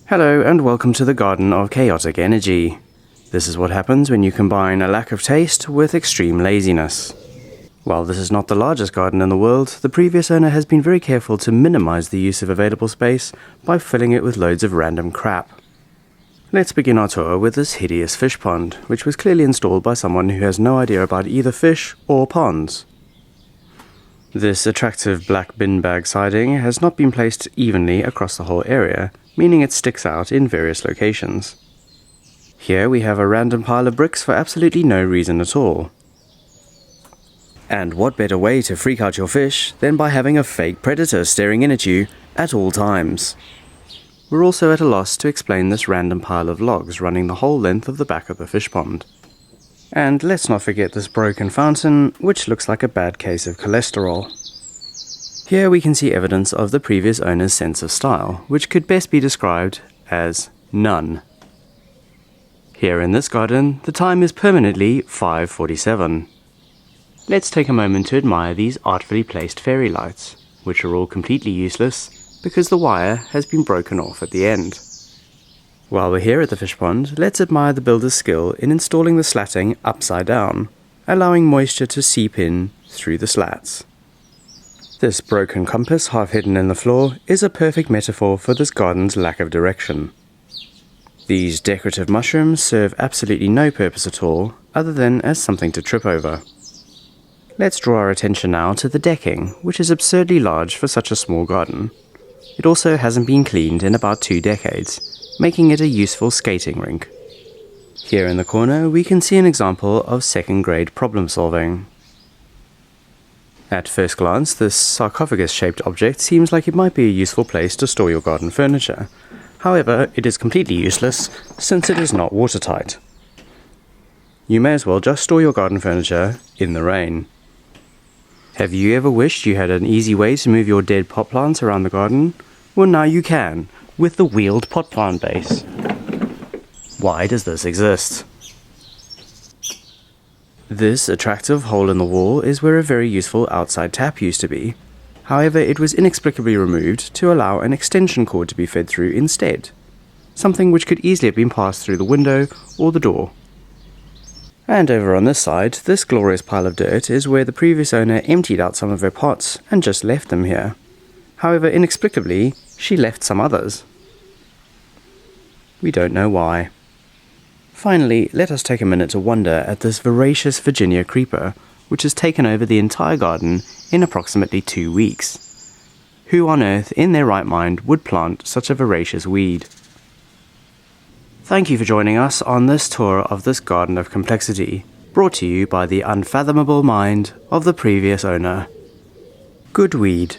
Hello and welcome to the Garden of Chaotic Energy. This is what happens when you combine a lack of taste with extreme laziness. While this is not the largest garden in the world, the previous owner has been very careful to minimize the use of available space by filling it with loads of random crap. Let's begin our tour with this hideous fish pond, which was clearly installed by someone who has no idea about either fish or ponds. This attractive black bin bag siding has not been placed evenly across the whole area, meaning it sticks out in various locations. Here we have a random pile of bricks for absolutely no reason at all. And what better way to freak out your fish than by having a fake predator staring in at you at all times? We're also at a loss to explain this random pile of logs running the whole length of the back of the fish pond. And let's not forget this broken fountain, which looks like a bad case of cholesterol. Here we can see evidence of the previous owner's sense of style, which could best be described as none. Here in this garden, the time is permanently 5:47. Let's take a moment to admire these artfully placed fairy lights, which are all completely useless because the wire has been broken off at the end. While we're here at the fish pond, let's admire the builder's skill in installing the slatting upside down, allowing moisture to seep in through the slats. This broken compass half hidden in the floor is a perfect metaphor for this garden's lack of direction. These decorative mushrooms serve absolutely no purpose at all, other than as something to trip over. Let's draw our attention now to the decking, which is absurdly large for such a small garden. It also hasn't been cleaned in about 2 decades, making it a useful skating rink. Here in the corner we can see an example of second-grade problem solving. At first glance, this sarcophagus-shaped object seems like it might be a useful place to store your garden furniture. However, it is completely useless since it is not watertight. You may as well just store your garden furniture in the rain. Have you ever wished you had an easy way to move your dead pot plants around the garden? Well, now you can, with the wheeled pot plant base. Why does this exist? This attractive hole in the wall is where a very useful outside tap used to be. However, it was inexplicably removed to allow an extension cord to be fed through instead, something which could easily have been passed through the window or the door. And over on this side, this glorious pile of dirt is where the previous owner emptied out some of her pots and just left them here. However, inexplicably, she left some others. We don't know why. Finally, let us take a minute to wonder at this voracious Virginia creeper, which has taken over the entire garden in approximately 2 weeks. Who on earth, in their right mind, would plant such a voracious weed? Thank you for joining us on this tour of this garden of complexity, brought to you by the unfathomable mind of the previous owner. Good weed.